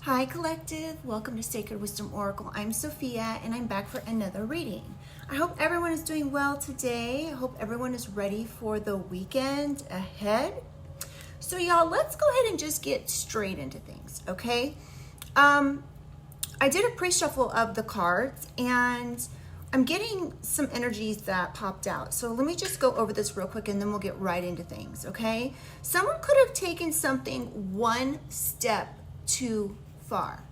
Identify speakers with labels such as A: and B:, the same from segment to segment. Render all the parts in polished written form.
A: Hi Collective, welcome to Sacred Wisdom Oracle. I'm Sophia and I'm back for another reading. I hope everyone is doing well today. I hope everyone is ready for the weekend ahead. So y'all, let's go ahead and just get straight into things, okay? I did a pre-shuffle of the cards and I'm getting some energies that popped out. So let me just go over this real quick and then we'll get right into things, okay? Someone could have taken something one step too far.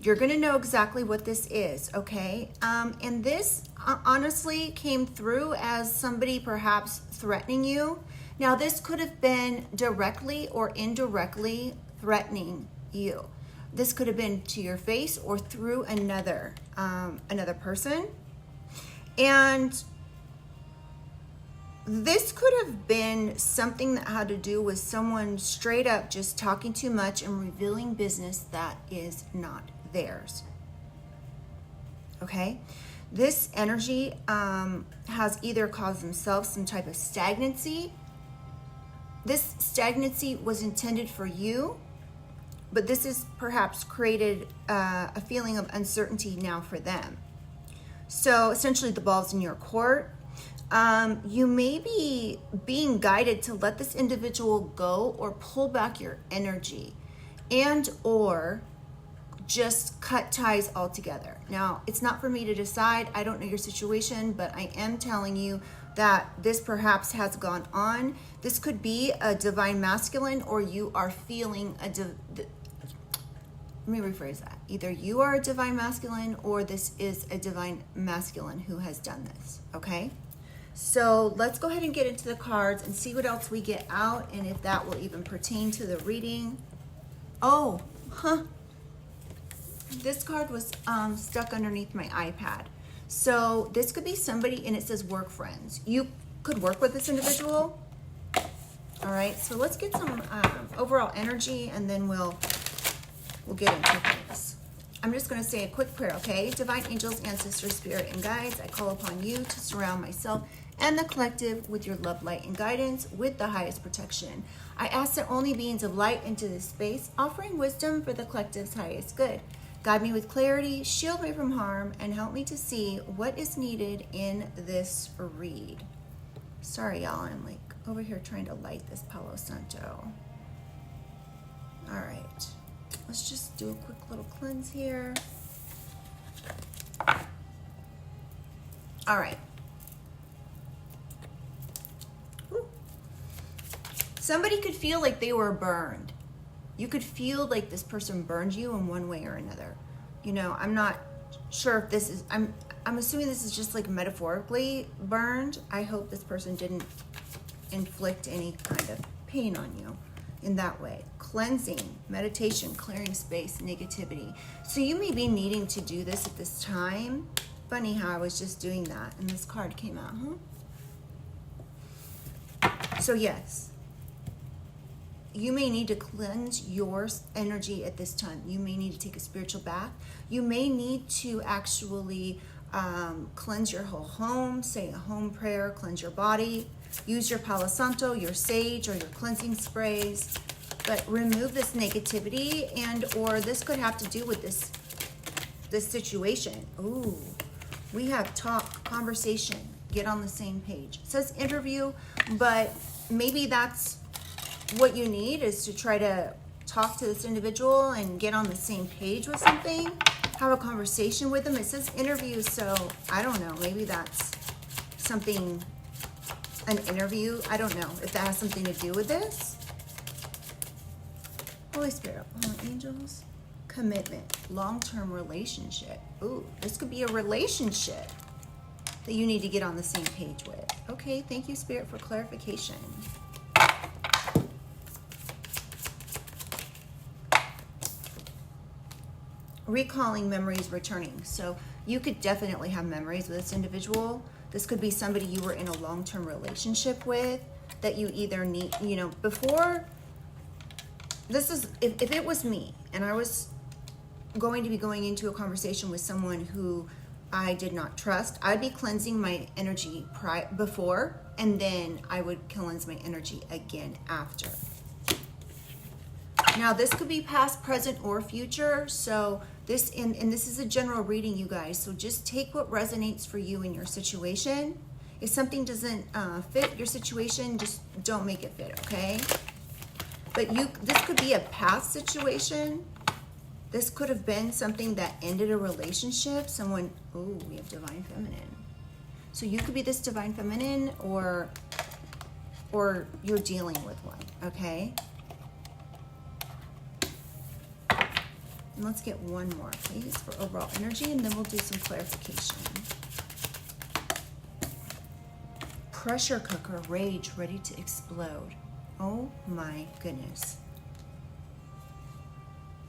A: You're going to know exactly what this is, okay? And this honestly came through as somebody perhaps threatening you. Now, this could have been directly or indirectly threatening you. This could have been to your face or through another person. And this could have been something that had to do with someone straight up just talking too much and revealing business that is not theirs. Okay? This energy has either caused themselves some type of stagnancy. This stagnancy was intended for you, but this has perhaps created a feeling of uncertainty now for them. So essentially the ball's in your court. You may be being guided to let this individual go or pull back your energy and or just cut ties altogether. Now, it's not for me to decide. I don't know your situation, but I am telling you that this perhaps has gone on. This could be a divine masculine or you are feeling let me rephrase that. Either you are a divine masculine or this is a divine masculine who has done this, okay? So let's go ahead and get into the cards and see what else we get out and if that will even pertain to the reading. Oh, this card was stuck underneath my iPad. So this could be somebody and it says work friends. You could work with this individual. All right, so let's get some overall energy and then we'll get into things. I'm just going to say a quick prayer, okay? Divine angels, ancestors, spirit, and guides, I call upon you to surround myself and the collective with your love, light, and guidance with the highest protection. I ask that only beings of light into this space, offering wisdom for the collective's highest good. Guide me with clarity, shield me from harm, and help me to see what is needed in this read. Sorry, y'all, I'm like over here trying to light this Palo Santo. All right, let's just do a quick little cleanse here. All right. Somebody could feel like they were burned. You could feel like this person burned you in one way or another. You know, I'm not sure if this is, I'm assuming this is just like metaphorically burned. I hope this person didn't inflict any kind of pain on you in that way. Cleansing, meditation, clearing space, negativity. So you may be needing to do this at this time. Funny how I was just doing that and this card came out, So yes. You may need to cleanse your energy at this time. You may need to take a spiritual bath. You may need to actually cleanse your whole home, say a home prayer, cleanse your body, use your Palo Santo, your sage, or your cleansing sprays, but remove this negativity and or this could have to do with this situation. Ooh, we have talk, conversation, get on the same page. It says interview, but maybe that's what you need is to try to talk to this individual and get on the same page with something, have a conversation with them. It says interview, so I don't know, maybe that's something, an interview. I don't know if that has something to do with this. Holy Spirit, angels, commitment, long-term relationship. Ooh, this could be a relationship that you need to get on the same page with. Okay, thank you, Spirit, for clarification. Recalling memories returning. So you could definitely have memories with this individual. This could be somebody you were in a long-term relationship with that you either need, you know, before. This is, if it was me and I was going to be going into a conversation with someone who I did not trust, I'd be cleansing my energy before and then I would cleanse my energy again after. Now this could be past, present, or future. So this, and this is a general reading, you guys. So just take what resonates for you in your situation. If something doesn't fit your situation, just don't make it fit, okay? But this could be a past situation. This could have been something that ended a relationship. Someone, oh, we have divine feminine. So you could be this divine feminine, or you're dealing with one, okay? And let's get one more, please, for overall energy, and then we'll do some clarification. Pressure cooker, rage, ready to explode. Oh my goodness.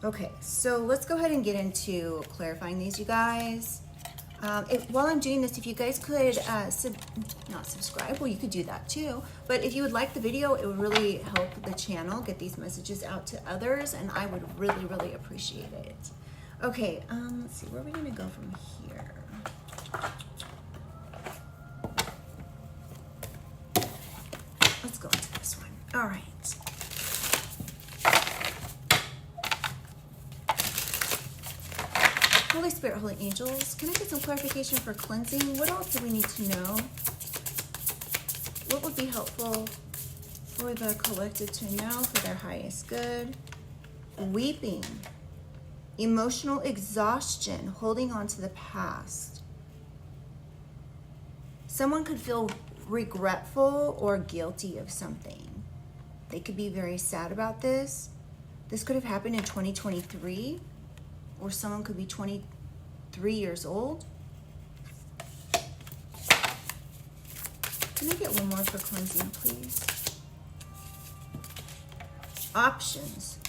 A: Okay, so let's go ahead and get into clarifying these, you guys. While I'm doing this, if you guys could not subscribe, well, you could do that too, but if you would like the video, it would really help the channel get these messages out to others, and I would really, really appreciate it. Okay, let's see, where are we gonna go from here? Let's go into this one. All right. Holy Spirit, Holy Angels, can I get some clarification for cleansing? What else do we need to know? What would be helpful for the collective to know for their highest good? Weeping, emotional exhaustion, holding on to the past. Someone could feel regretful or guilty of something. They could be very sad about this. This could have happened in 2023. Or someone could be 23 years old. Can I get one more for cleansing, please? Options.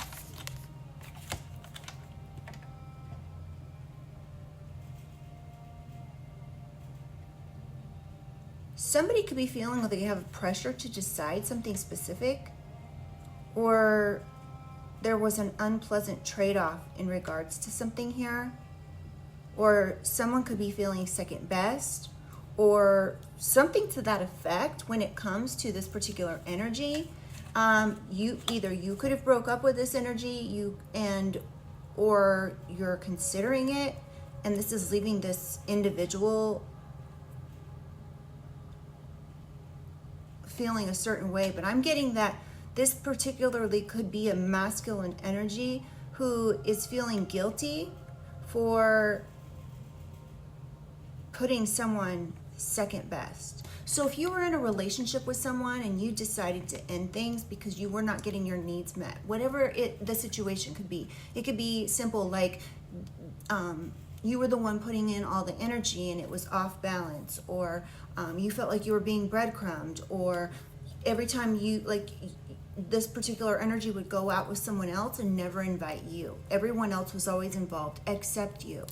A: Somebody could be feeling like they have pressure to decide something specific, or there was an unpleasant trade-off in regards to something here, or someone could be feeling second best, or something to that effect when it comes to this particular energy. You could have broke up with this energy, or you're considering it, and this is leaving this individual feeling a certain way. But I'm getting that this particularly could be a masculine energy who is feeling guilty for putting someone second best. So if you were in a relationship with someone and you decided to end things because you were not getting your needs met, whatever the situation could be, it could be simple like you were the one putting in all the energy and it was off balance, or you felt like you were being breadcrumbed, or every time this particular energy would go out with someone else and never invite you. Everyone else was always involved except you.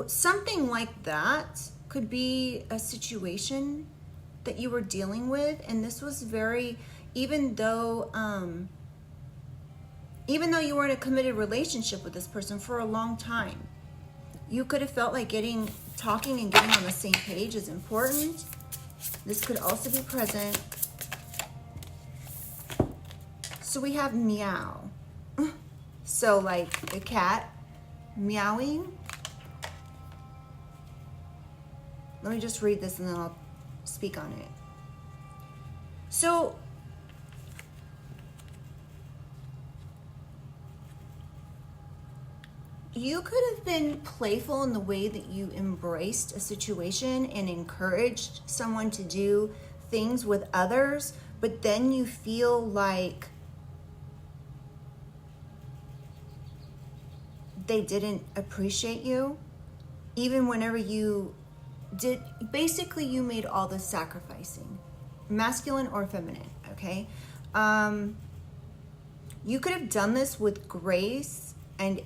A: Something like that could be a situation that you were dealing with, and this was very, even though you were in a committed relationship with this person for a long time, you could have felt like talking and getting on the same page is important. This could also be present. So we have meow. So like a cat meowing. Let me just read this and then I'll speak on it. So you could have been playful in the way that you embraced a situation and encouraged someone to do things with others, but then you feel like they didn't appreciate you, even whenever you did. Basically, you made all the sacrificing, masculine or feminine, okay? You could have done this with grace and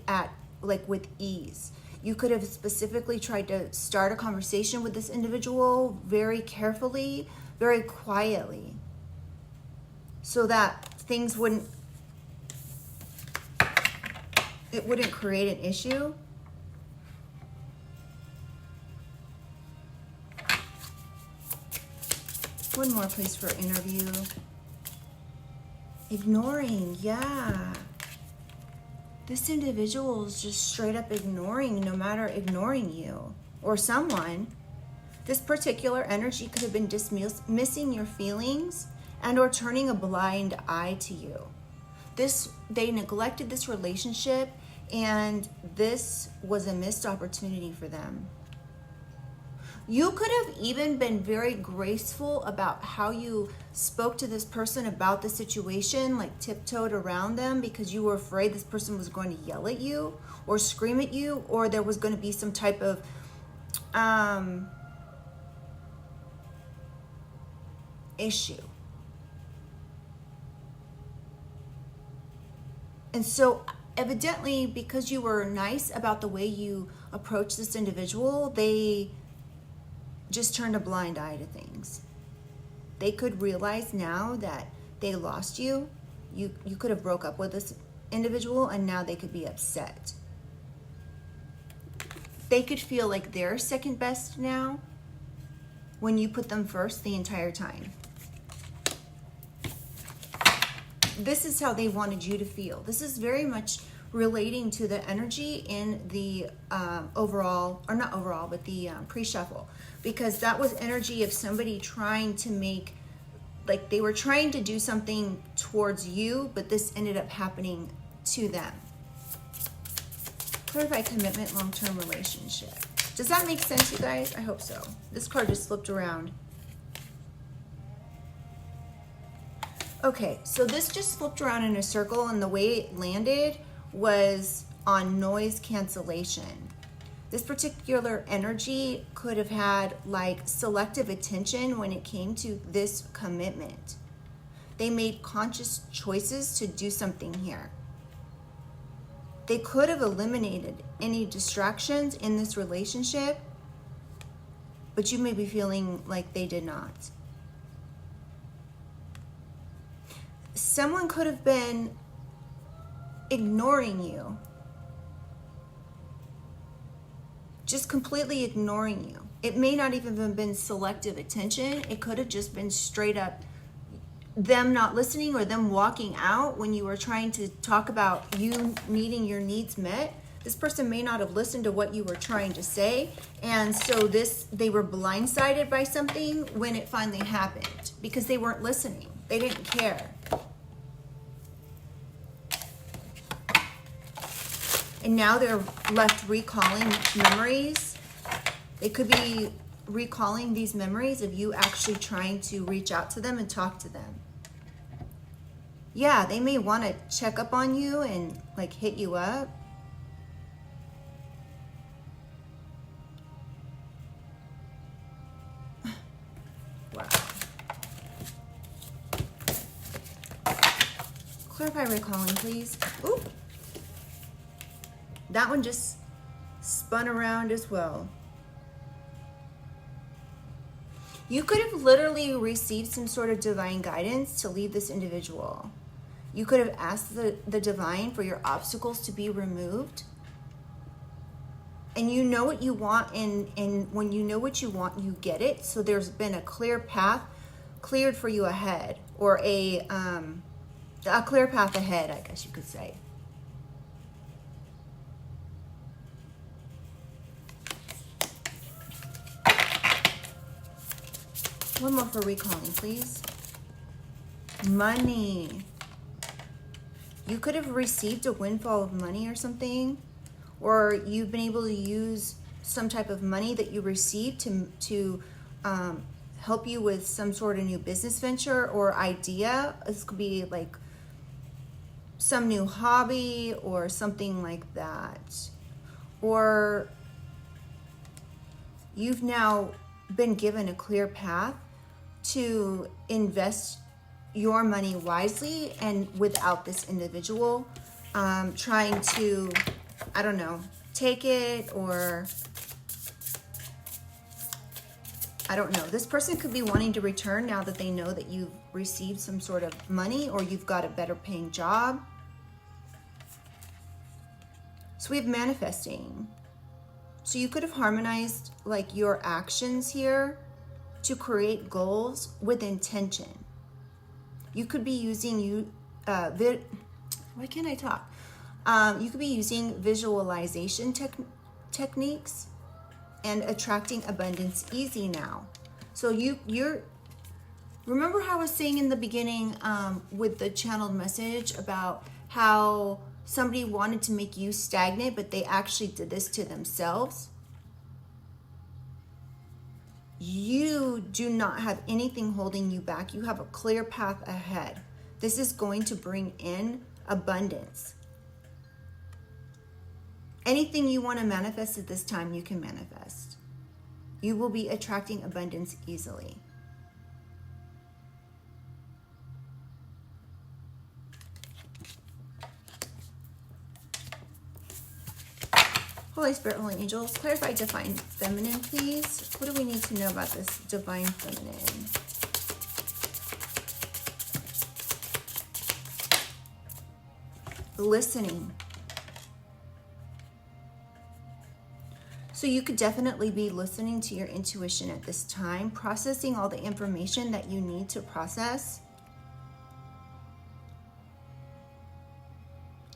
A: with ease. You could have specifically tried to start a conversation with this individual very carefully, very quietly, so that things wouldn't create an issue. One more, please, for interview. Ignoring, yeah. This individual is just straight up ignoring, no matter ignoring you or someone. This particular energy could have been dismissing your feelings and or turning a blind eye to you. They neglected this relationship, and this was a missed opportunity for them. You could have even been very graceful about how you spoke to this person about the situation, like tiptoed around them because you were afraid this person was going to yell at you or scream at you, or there was going to be some type of issue. And so evidently, because you were nice about the way you approached this individual, they just turned a blind eye to things. They could realize now that they lost you. You could have broke up with this individual, and now they could be upset. They could feel like they're second best now when you put them first the entire time. This is how they wanted you to feel. This is very much relating to the energy in the overall, or not overall, but the pre-shuffle, because that was energy of somebody trying to make, like they were trying to do something towards you, but this ended up happening to them. Clarify commitment, long-term relationship. Does that make sense, you guys? I hope so. This card just flipped around. Okay, so this just flipped around in a circle, and the way it landed was on noise cancellation. This particular energy could have had like selective attention when it came to this commitment. They made conscious choices to do something here. They could have eliminated any distractions in this relationship, but you may be feeling like they did not. Someone could have been ignoring you, just completely ignoring you. It may not even have been selective attention. It could have just been straight up them not listening, or them walking out when you were trying to talk about you needing your needs met. This person may not have listened to what you were trying to say, and so they were blindsided by something when it finally happened because they weren't listening. They didn't care. And now they're left recalling memories. They could be recalling these memories of you actually trying to reach out to them and talk to them. Yeah, they may want to check up on you and like hit you up. Wow. Clarify recalling, please. Ooh. That one just spun around as well. You could have literally received some sort of divine guidance to leave this individual. You could have asked the divine for your obstacles to be removed. And you know what you want, and when you know what you want, you get it. So there's been a clear path cleared for you ahead, or a clear path ahead, I guess you could say. One more for recalling, please. Money. You could have received a windfall of money or something, or you've been able to use some type of money that you received to help you with some sort of new business venture or idea. This could be like some new hobby or something like that. Or you've now been given a clear path to invest your money wisely and without this individual trying to, I don't know, take it, or I don't know. This person could be wanting to return now that they know that you've received some sort of money, or you've got a better paying job. So we have manifesting. So you could have harmonized like your actions here to create goals with intention. You could be using why can't I talk? You could be using visualization techniques and attracting abundance easy now. So you're remember how I was saying in the beginning with the channeled message about how somebody wanted to make you stagnant, but they actually did this to themselves? You do not have anything holding you back. You have a clear path ahead. This is going to bring in abundance. Anything you want to manifest at this time, you can manifest. You will be attracting abundance easily. Holy Spirit, Holy Angels, clarify divine feminine, please. What do we need to know about this divine feminine? Listening. So you could definitely be listening to your intuition at this time, processing all the information that you need to process.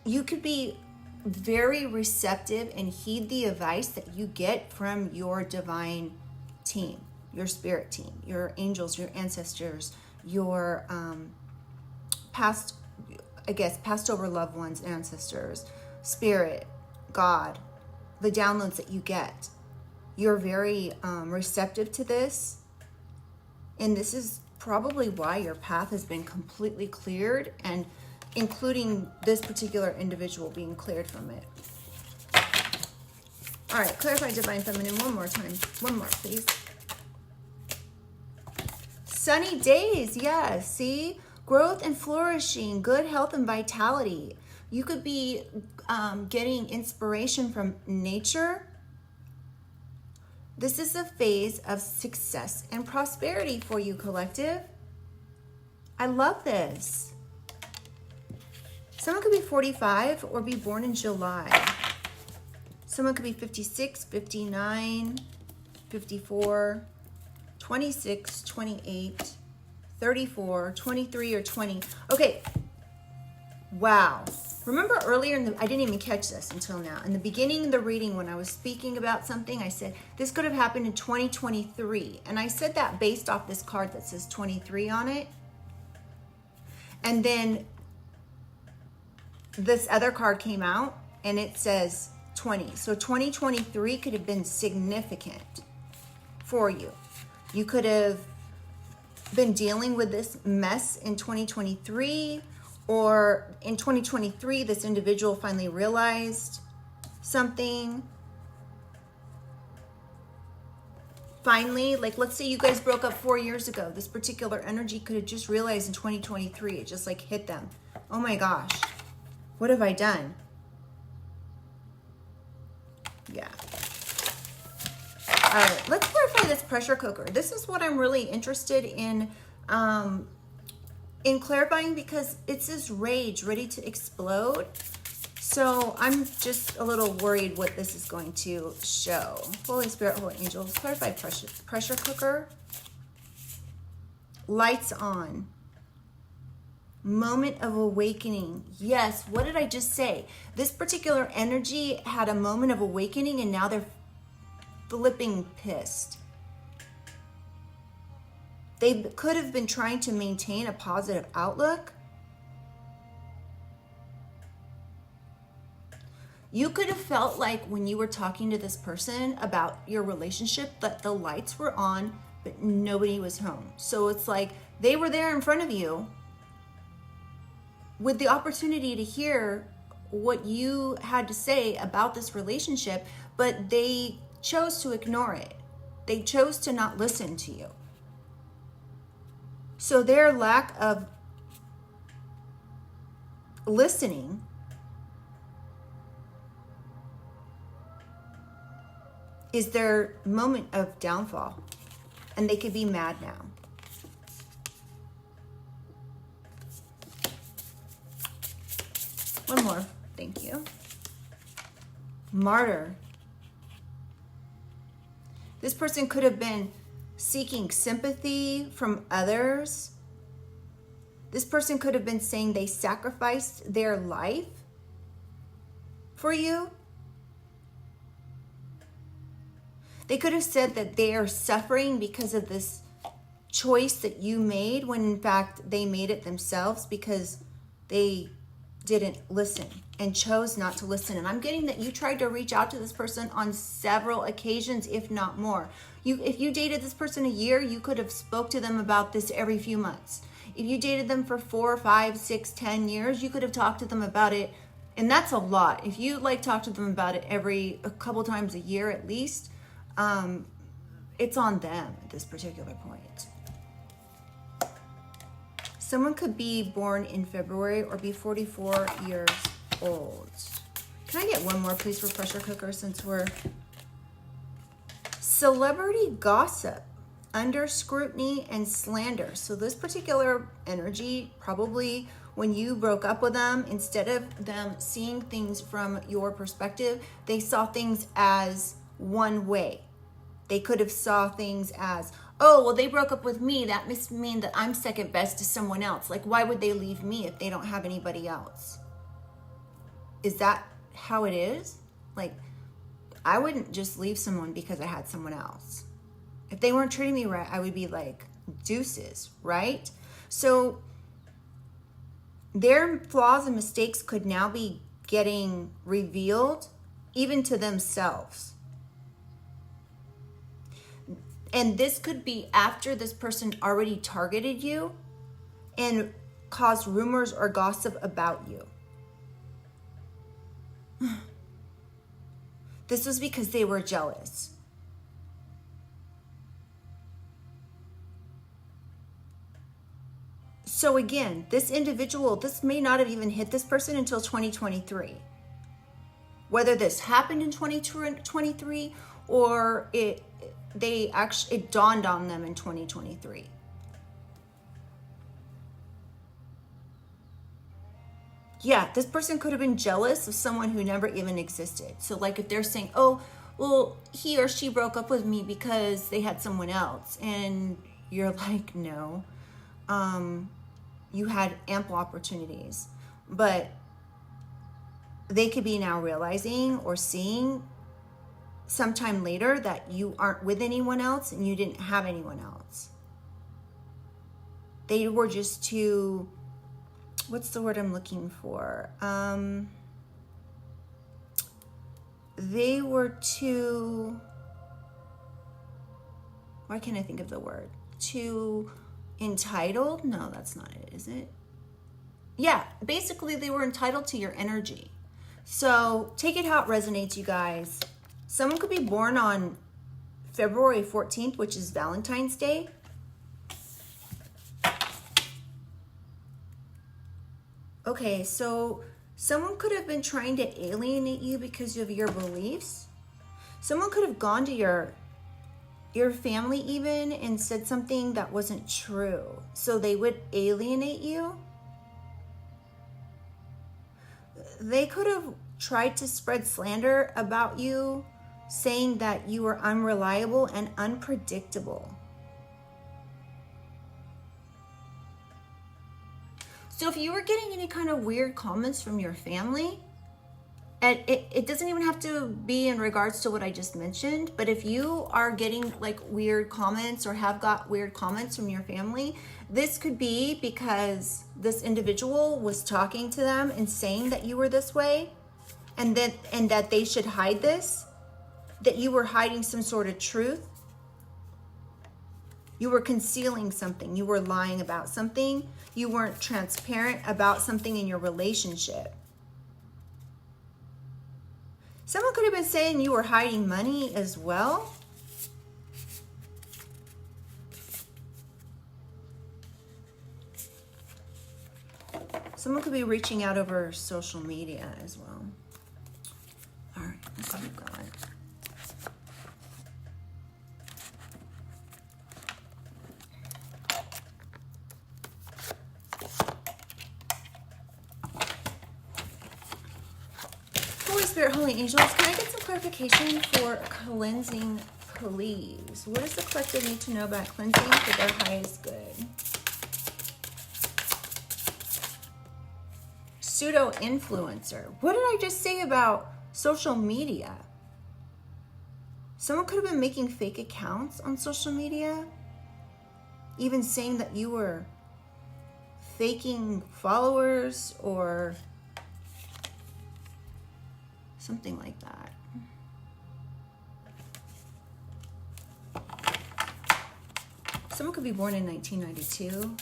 A: You could be very receptive and heed the advice that you get from your divine team, your spirit team, your angels, your ancestors, your passed over loved ones, ancestors, spirit, God, the downloads that you get. You're very receptive to this. And this is probably why your path has been completely cleared, and including this particular individual being cleared from it. All right, clarify divine feminine one more time. One more, please. Sunny days, yes, see? Growth and flourishing, good health and vitality. You could be getting inspiration from nature. This is a phase of success and prosperity for you, collective. I love this. Someone could be 45 or be born in July. Someone could be 56, 59, 54, 26, 28, 34, 23, or 20. Okay. Wow. Remember earlier, I didn't even catch this until now. In the beginning of the reading, when I was speaking about something, I said, this could have happened in 2023. And I said that based off this card that says 23 on it. And then this other card came out and it says 20. So 2023 could have been significant for you. You could have been dealing with this mess in 2023, or in 2023, this individual finally realized something. Finally, like let's say you guys broke up 4 years ago. This particular energy could have just realized in 2023, it just like hit them. Oh my gosh. What have I done? Yeah. All right, let's clarify this pressure cooker. This is what I'm really interested in clarifying, because it's this rage ready to explode. So I'm just a little worried what this is going to show. Holy Spirit, Holy Angels, clarify pressure cooker. Lights on. Moment of awakening. Yes, what did I just say? This particular energy had a moment of awakening and now they're flipping pissed. They could have been trying to maintain a positive outlook. You could have felt like when you were talking to this person about your relationship that the lights were on, but nobody was home. So it's like they were there in front of you with the opportunity to hear what you had to say about this relationship, but they chose to ignore it. They chose to not listen to you. So their lack of listening is their moment of downfall, and they could be mad now. One more, thank you. Martyr. This person could have been seeking sympathy from others. This person could have been saying they sacrificed their life for you. They could have said that they are suffering because of this choice that you made, when in fact they made it themselves because they didn't listen and chose not to listen. And I'm getting that you tried to reach out to this person on several occasions, if not more. If you dated this person a year, you could have spoke to them about this every few months. If you dated them for 4, 5, 6, 10 years, you could have talked to them about it. And that's a lot. If you talk to them about it a couple times a year at least, it's on them at this particular point. Someone could be born in February or be 44 years old. Can I get one more, please, for pressure cooker, since we're... Celebrity gossip, under scrutiny and slander. So this particular energy, probably when you broke up with them, instead of them seeing things from your perspective, they saw things as one way. They could have saw things as, oh, well, they broke up with me. That must mean that I'm second best to someone else. Like, why would they leave me if they don't have anybody else? Is that how it is? Like, I wouldn't just leave someone because I had someone else. If they weren't treating me right, I would be like, deuces, right? So their flaws and mistakes could now be getting revealed even to themselves. And this could be after this person already targeted you and caused rumors or gossip about you. This was because they were jealous. So again, this individual, this may not have even hit this person until 2023. Whether this happened in 2023 or it dawned on them in 2023. Yeah, this person could have been jealous of someone who never even existed. So like if they're saying, oh, well, he or she broke up with me because they had someone else. And you're like, no, you had ample opportunities. But they could be now realizing or seeing sometime later that you aren't with anyone else and you didn't have anyone else. They were just too, what's the word I'm looking for? They were too, why can't I think of the word? Too entitled? No, that's not it, is it? Yeah, basically they were entitled to your energy. So take it how it resonates, you guys. Someone could be born on February 14th, which is Valentine's Day. Okay, so someone could have been trying to alienate you because of your beliefs. Someone could have gone to your family even and said something that wasn't true. So they would alienate you. They could have tried to spread slander about you, saying that you were unreliable and unpredictable. So if you were getting any kind of weird comments from your family, and it doesn't even have to be in regards to what I just mentioned, but if you are getting like weird comments or have got weird comments from your family, this could be because this individual was talking to them and saying that you were this way, and that they should hide this, that you were hiding some sort of truth. You were concealing something. You were lying about something. You weren't transparent about something in your relationship. Someone could have been saying you were hiding money as well. Someone could be reaching out over social media as well. All right, let's keep going. Spirit, Holy Angels, can I get some clarification for cleansing, please? What does the collective need to know about cleansing for their highest good? pseudo influencer. What did I just say about social media? Someone could have been making fake accounts on social media, even saying that you were faking followers or something like that. Someone could be born in 1992.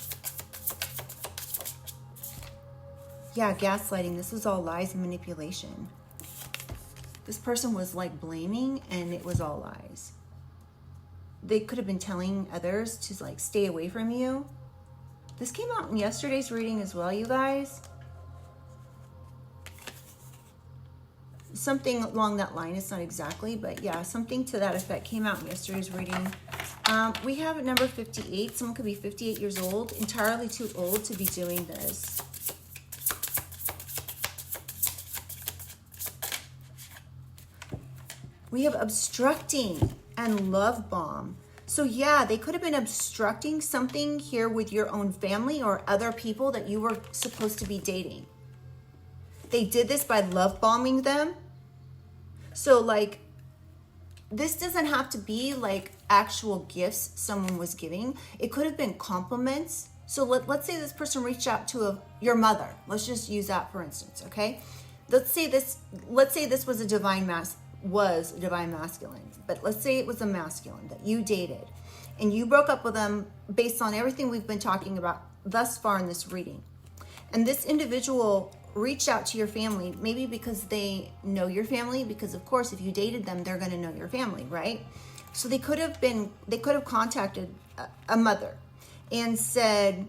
A: Yeah, gaslighting. This was all lies and manipulation. This person was like blaming, and it was all lies. They could have been telling others to like stay away from you. This came out in yesterday's reading as well, you guys. Something along that line. It's not exactly, but yeah, something to that effect came out in yesterday's reading. We have at number 58. Someone could be 58 years old, entirely too old to be doing this. We have obstructing and love bomb. So yeah, they could have been obstructing something here with your own family or other people that you were supposed to be dating. They did this by love bombing them. So like, this doesn't have to be like actual gifts someone was giving. It could have been compliments. So let's say this person reached out to your mother. Let's just use that for instance, okay? Let's say this was a divine masculine, but let's say it was a masculine that you dated and you broke up with them based on everything we've been talking about thus far in this reading. And this individual reached out to your family, maybe because they know your family, because of course, if you dated them, they're going to know your family, right? So they could have contacted a mother and said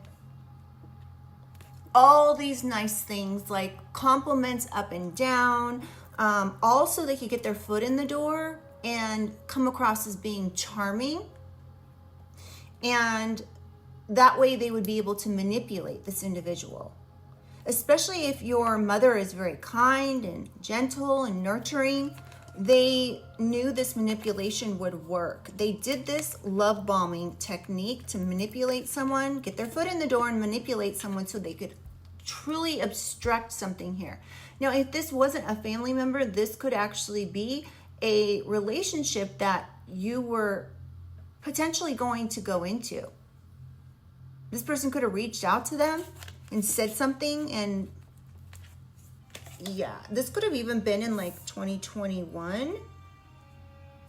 A: all these nice things like compliments up and down, also they could get their foot in the door and come across as being charming, and that way they would be able to manipulate this individual, especially if your mother is very kind and gentle and nurturing. They knew this manipulation would work. They did this love bombing technique to manipulate someone, get their foot in the door and manipulate someone so they could truly obstruct something here. Now, if this wasn't a family member, this could actually be a relationship that you were potentially going to go into. This person could have reached out to them and said something, and yeah, this could have even been in like 2021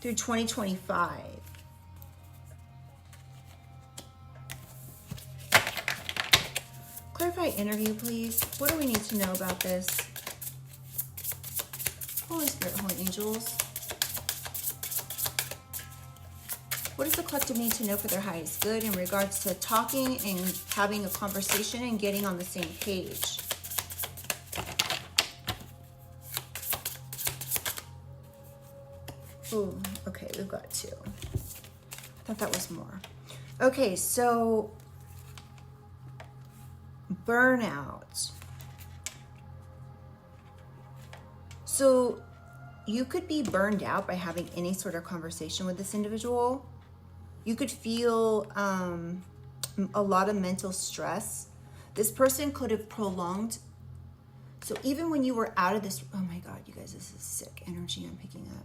A: through 2025. Clarify interview, please. What do we need to know about this? Holy Spirit, Holy Angels. What does the collective need to know for their highest good in regards to talking and having a conversation and getting on the same page? Oh, okay, we've got two. I thought that was more. Okay, so burnout. So you could be burned out by having any sort of conversation with this individual. You could feel a lot of mental stress. This person could have prolonged. So even when you were out of this, oh my God, you guys, this is sick energy I'm picking up.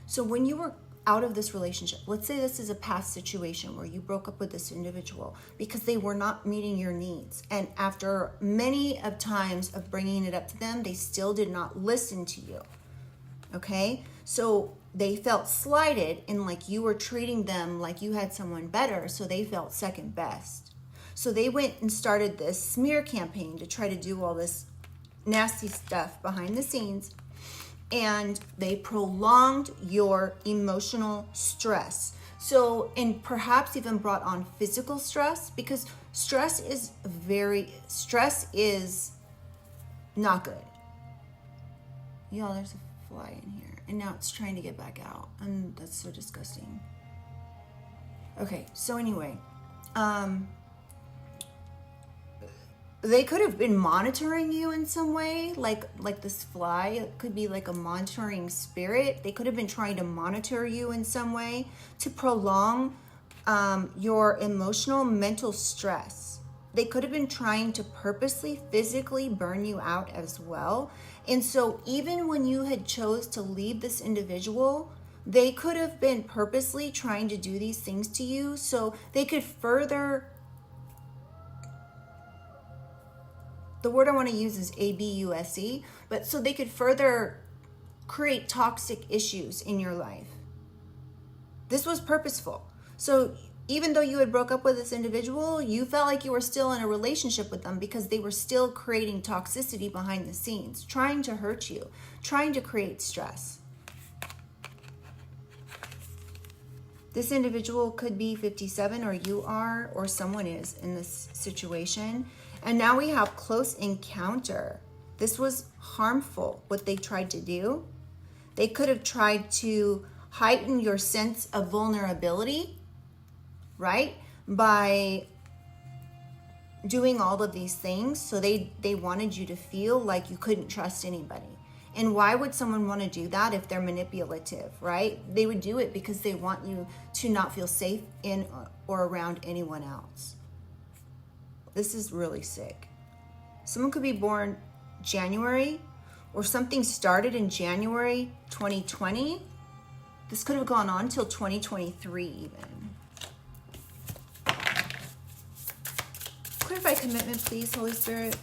A: So when you were out of this relationship, let's say this is a past situation where you broke up with this individual because they were not meeting your needs. And after many of times of bringing it up to them, they still did not listen to you. Okay? So they felt slighted and like you were treating them like you had someone better. So they felt second best. So they went and started this smear campaign to try to do all this nasty stuff behind the scenes. And they prolonged your emotional stress. So, and perhaps even brought on physical stress, because stress is not good. Y'all, there's a fly in here. And now it's trying to get back out. And that's so disgusting. Okay, so anyway, they could have been monitoring you in some way, like this fly. It could be like a monitoring spirit. They could have been trying to monitor you in some way to prolong your emotional, mental stress. they could have been trying to purposely, physically burn you out as well. And so even when you had chose to leave this individual, they could have been purposely trying to do these things to you so they could further, the word I want to use is abuse, but so they could further create toxic issues in your life. This was purposeful. So even though you had broke up with this individual, you felt like you were still in a relationship with them because they were still creating toxicity behind the scenes, trying to hurt you, trying to create stress. This individual could be 57, or you are, or someone is in this situation. And now we have close encounter. This was harmful, what they tried to do. They could have tried to heighten your sense of vulnerability, right? By doing all of these things. So they wanted you to feel like you couldn't trust anybody. And why would someone want to do that if they're manipulative, right? They would do it because they want you to not feel safe in or around anyone else. This is really sick. Someone could be born January, or something started in January 2020. This could have gone on till 2023 even. Clarify commitment, please, Holy Spirit.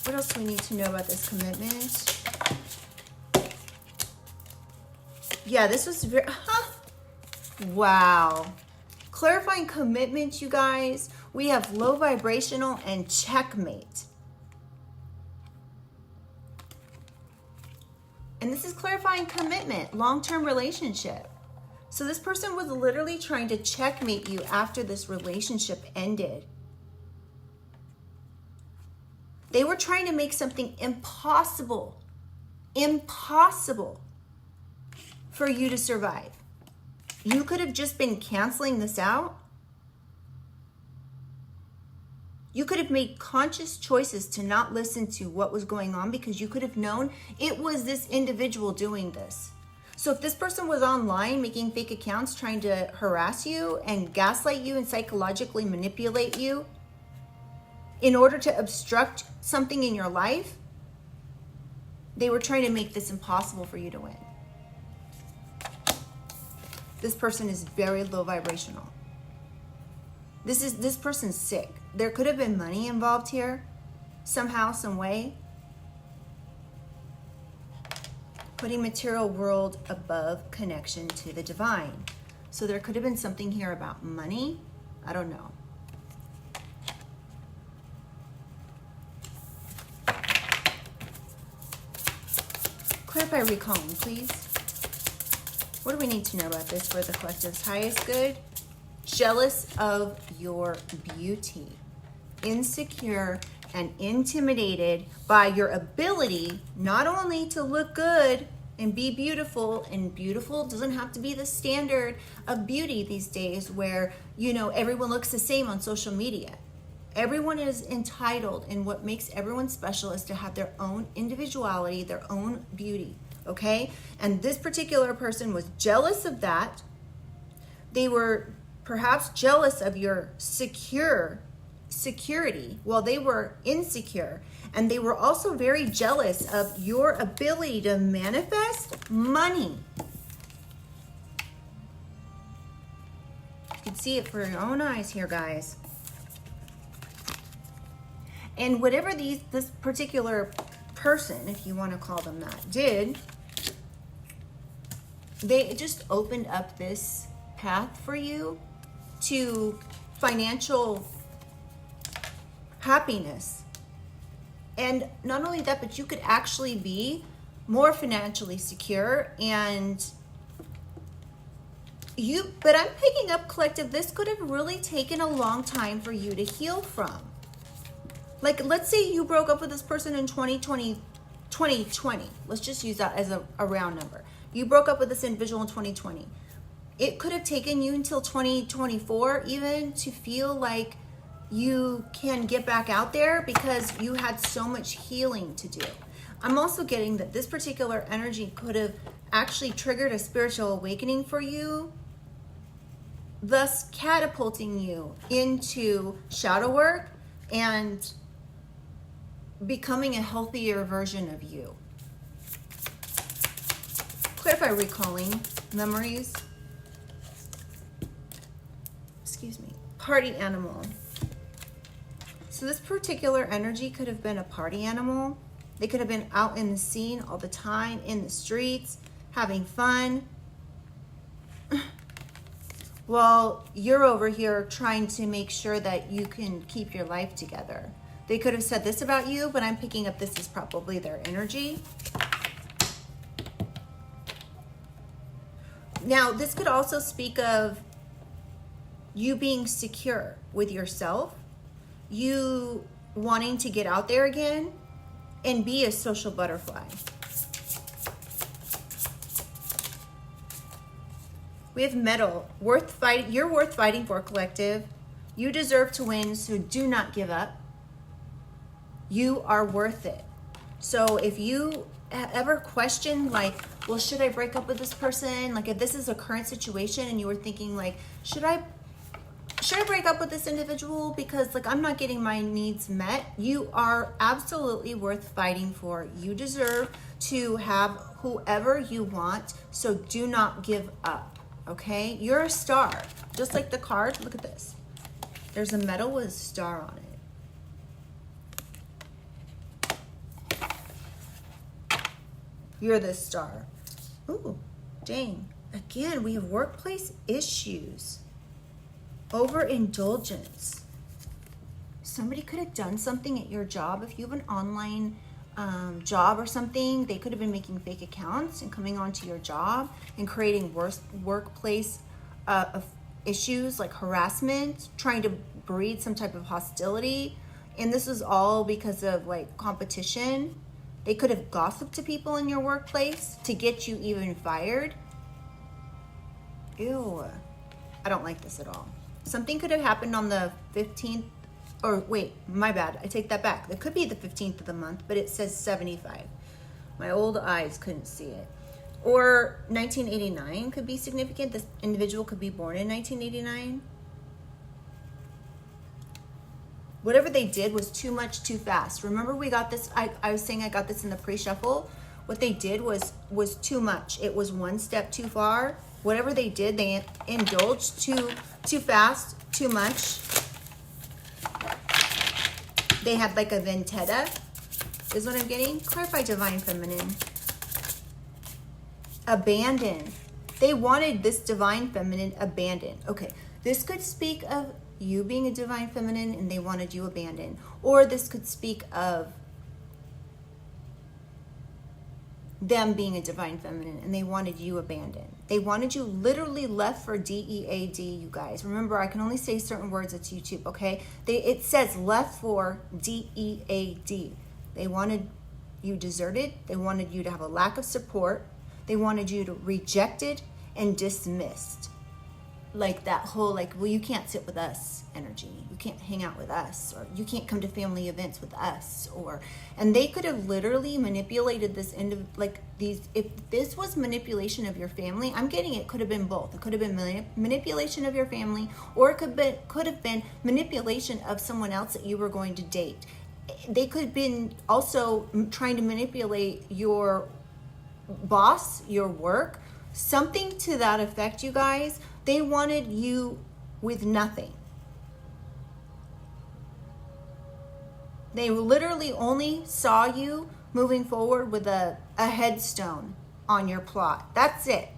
A: What else do we need to know about this commitment? Yeah, this was very, wow. Clarifying commitment, you guys. We have low vibrational and checkmate. And this is clarifying commitment, long-term relationship. So this person was literally trying to checkmate you after this relationship ended. They were trying to make something impossible for you to survive. You could have just been canceling this out. You could have made conscious choices to not listen to what was going on because you could have known it was this individual doing this. So if this person was online making fake accounts trying to harass you and gaslight you and psychologically manipulate you in order to obstruct something in your life, they were trying to make this impossible for you to win. This person is very low vibrational. This person's sick. There could have been money involved here, somehow, some way. Putting material world above connection to the divine. So there could have been something here about money. I don't know. Clarify recalling, please. What do we need to know about this for the collective's highest good? Jealous of your beauty. Insecure and intimidated by your ability not only to look good and be beautiful, and beautiful doesn't have to be the standard of beauty these days where, you know, everyone looks the same on social media. Everyone is entitled, and what makes everyone special is to have their own individuality, their own beauty, okay? And this particular person was jealous of that. They were perhaps jealous of your security while they were insecure. And they were also very jealous of your ability to manifest money. You can see it for your own eyes here, guys. And whatever this particular person, if you want to call them that, did, they just opened up this path for you to financial happiness. And not only that, but you could actually be more financially secure. And but I'm picking up, collective, this could have really taken a long time for you to heal from. Like, let's say you broke up with this person in 2020. Let's just use that as a round number. You broke up with this individual in 2020. It could have taken you until 2024 even to feel like you can get back out there because you had so much healing to do. I'm also getting that this particular energy could have actually triggered a spiritual awakening for you, thus catapulting you into shadow work, and becoming a healthier version of you. Clarify recalling memories. Excuse me. Party animal. So this particular energy could have been a party animal. They could have been out in the scene all the time, in the streets, having fun. Well, you're over here trying to make sure that you can keep your life together. They could have said this about you, but I'm picking up this is probably their energy. Now, this could also speak of you being secure with yourself, you wanting to get out there again and be a social butterfly. We have metal, worth fighting. You're worth fighting for, collective. You deserve to win, so do not give up. You are worth it. So if you ever question, like, well, should I break up with this person? Like, if this is a current situation and you were thinking, like, should I break up with this individual because, like, I'm not getting my needs met? You are absolutely worth fighting for. You deserve to have whoever you want, so do not give up, okay? You're a star. Just like the card, look at this. There's a medal with a star on it. You're the star. Ooh, dang. Again, we have workplace issues. Overindulgence. Somebody could have done something at your job. If you have an online job or something, they could have been making fake accounts and coming onto your job and creating worse workplace issues like harassment, trying to breed some type of hostility. And this is all because of, like, competition. They could have gossiped to people in your workplace to get you even fired. Ew. I don't like this at all. Something could have happened on the 15th, or wait, my bad. I take that back. It could be the 15th of the month, but it says 75. My old eyes couldn't see it. Or 1989 could be significant. This individual could be born in 1989. Whatever they did was too much, too fast. Remember, we got this, I was saying I got this in the pre-shuffle. What they did was too much. It was one step too far. Whatever they did, they indulged too fast, too much. They had like a vendetta, is what I'm getting. Clarify divine feminine. Abandoned. They wanted this divine feminine abandoned. Okay, this could speak of you being a divine feminine and they wanted you abandoned. Or this could speak of them being a divine feminine and they wanted you abandoned. They wanted you literally left for DEAD, you guys. Remember, I can only say certain words. It's YouTube, okay? It says left for DEAD. They wanted you deserted. They wanted you to have a lack of support. They wanted you to rejected and dismissed. Like that whole, like, well, you can't sit with us energy. You can't hang out with us, or you can't come to family events with us, and they could have literally manipulated this into, like, these, if this was manipulation of your family, I'm getting it could have been both. It could have been manipulation of your family, or it could have been manipulation of someone else that you were going to date. They could have been also trying to manipulate your boss, your work, something to that effect, you guys. They wanted you with nothing. They literally only saw you moving forward with a headstone on your plot. That's it.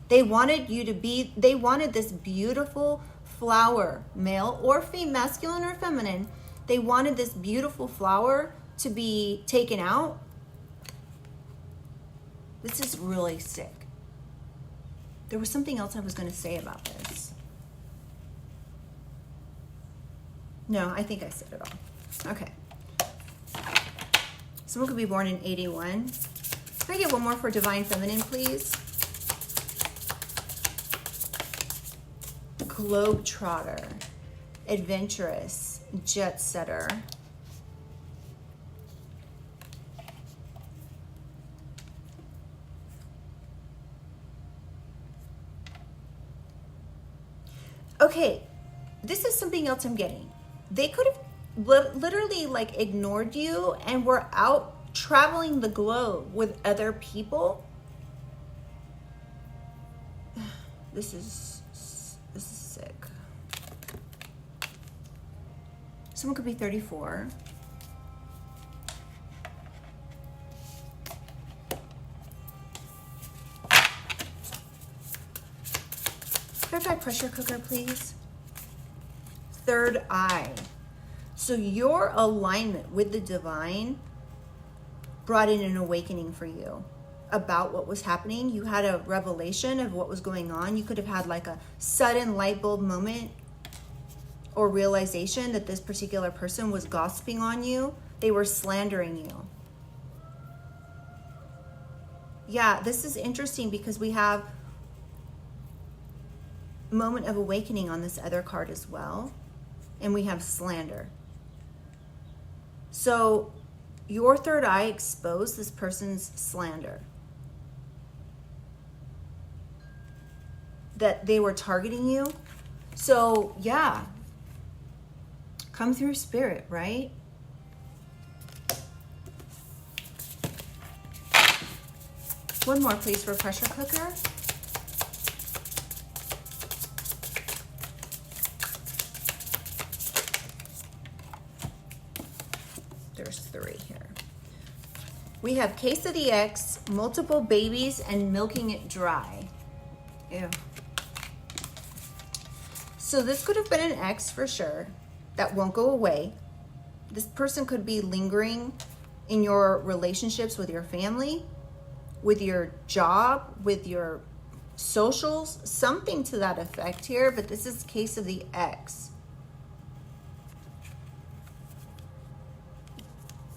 A: They wanted you to be, they wanted this beautiful flower, male or female, masculine or feminine. They wanted this beautiful flower to be taken out. This is really sick. There was something else I was going to say about this. No, I think I said it all. Okay. Someone could be born in 81. Can I get one more for divine feminine, please? Globetrotter, adventurous, jet setter. Okay, this is something else I'm getting. they could have literally like ignored you and were out traveling the globe with other people. This is sick. Someone could be 34. Clarify pressure cooker, please. Third eye. So your alignment with the divine brought in an awakening for you about what was happening. You had a revelation of what was going on. You could have had like a sudden light bulb moment or realization that this particular person was gossiping on you. They were slandering you. Yeah, this is interesting because we have moment of awakening on this other card as well. And we have slander. So your third eye exposed this person's slander. That they were targeting you. So yeah, come through spirit, right? One more please for pressure cooker. There's 3 here. We have case of the ex, multiple babies, and milking it dry. Ew. So this could have been an ex for sure that won't go away. This person could be lingering in your relationships with your family, with your job, with your socials, something to that effect here, but this is case of the ex.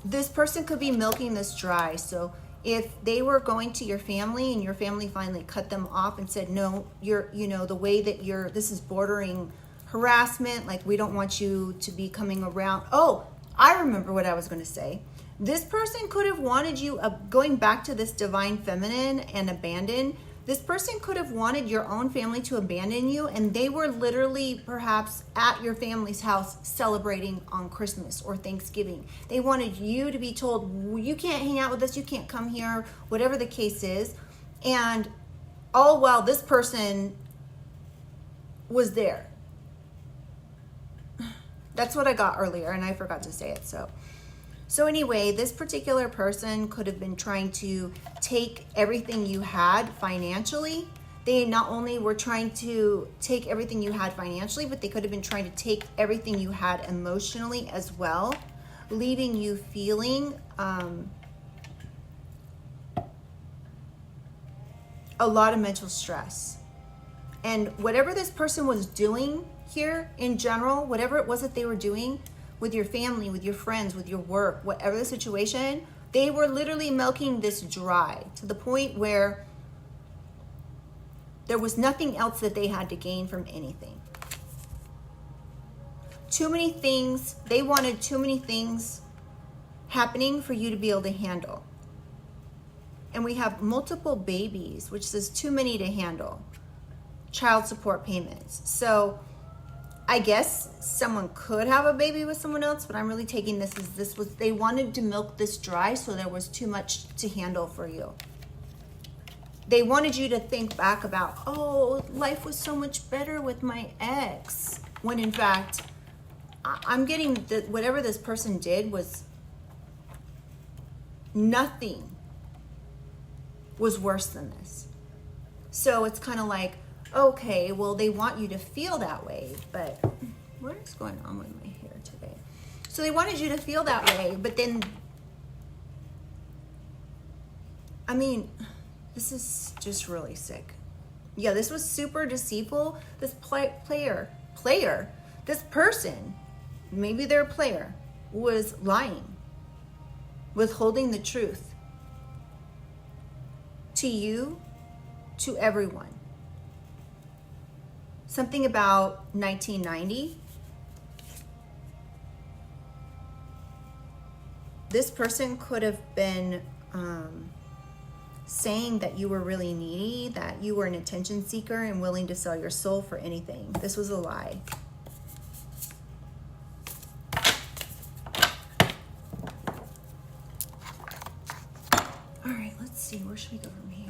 A: This person could be milking this dry. So if they were going to your family and your family finally cut them off and said, no, you're, you know, the way that you're, this is bordering harassment. Like, we don't want you to be coming around. Oh, I remember what I was going to say. This person could have wanted you, going back to this divine feminine and abandon, this person could have wanted your own family to abandon you, and they were literally perhaps at your family's house celebrating on Christmas or Thanksgiving. They wanted you to be told, you can't hang out with us, you can't come here, whatever the case is. And all while this person was there. That's what I got earlier, and I forgot to say it. So anyway, this particular person could have been trying to take everything you had financially. They not only were trying to take everything you had financially, but they could have been trying to take everything you had emotionally as well, leaving you feeling a lot of mental stress. And whatever this person was doing here in general, whatever it was that they were doing, with your family, with your friends, with your work, whatever the situation, they were literally milking this dry to the point where there was nothing else that they had to gain from anything. Too many things, they wanted too many things happening for you to be able to handle. And we have multiple babies, which says too many to handle. Child support payments. So I guess someone could have a baby with someone else, but I'm really taking this as they wanted to milk this dry, so there was too much to handle for you. They wanted you to think back about, oh, life was so much better with my ex. When in fact, I'm getting that whatever this person did was nothing was worse than this. So it's kind of like, okay, well, they want you to feel that way, but what is going on with my hair today? So they wanted you to feel that way, but then, I mean, this is just really sick. Yeah, this was super deceitful. This player, this person, maybe they're a player, was lying, withholding the truth to you, to everyone. Something about 1990. This person could have been saying that you were really needy, that you were an attention seeker and willing to sell your soul for anything. This was a lie. All right, let's see. Where should we go from here?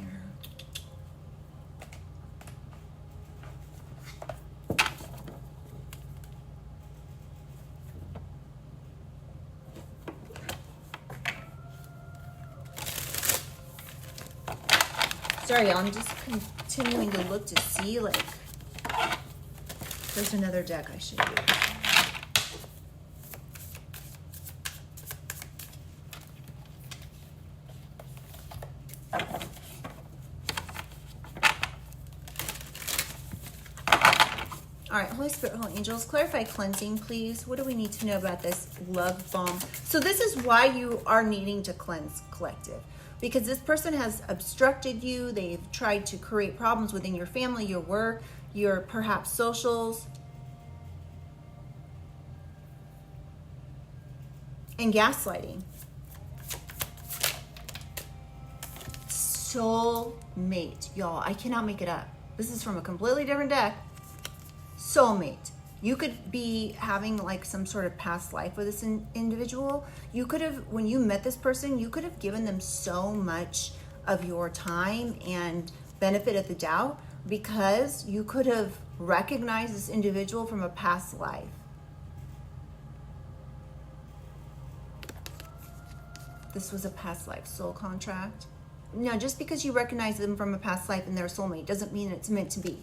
A: Sorry, I'm just continuing to look to see, like, there's another deck I should use. All right, Holy Spirit, Holy Angels, clarify cleansing, please. What do we need to know about this love bomb? So this is why you are needing to cleanse, collective. Because this person has obstructed you. They've tried to create problems within your family, your work, your perhaps socials. And gaslighting. Soulmate, y'all. I cannot make it up. This is from a completely different deck. Soulmate. You could be having like some sort of past life with this individual. You could have, when you met this person, you could have given them so much of your time and benefit of the doubt because you could have recognized this individual from a past life. This was a past life soul contract. Now, just because you recognize them from a past life and their soulmate doesn't mean it's meant to be,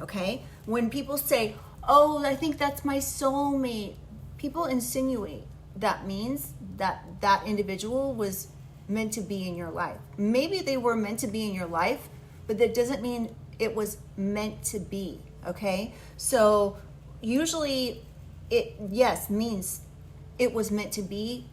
A: okay? When people say, oh, I think that's my soulmate, people insinuate that means that that individual was meant to be in your life. Maybe they were meant to be in your life, but that doesn't mean it was meant to be, okay? So usually it, yes, means it was meant to be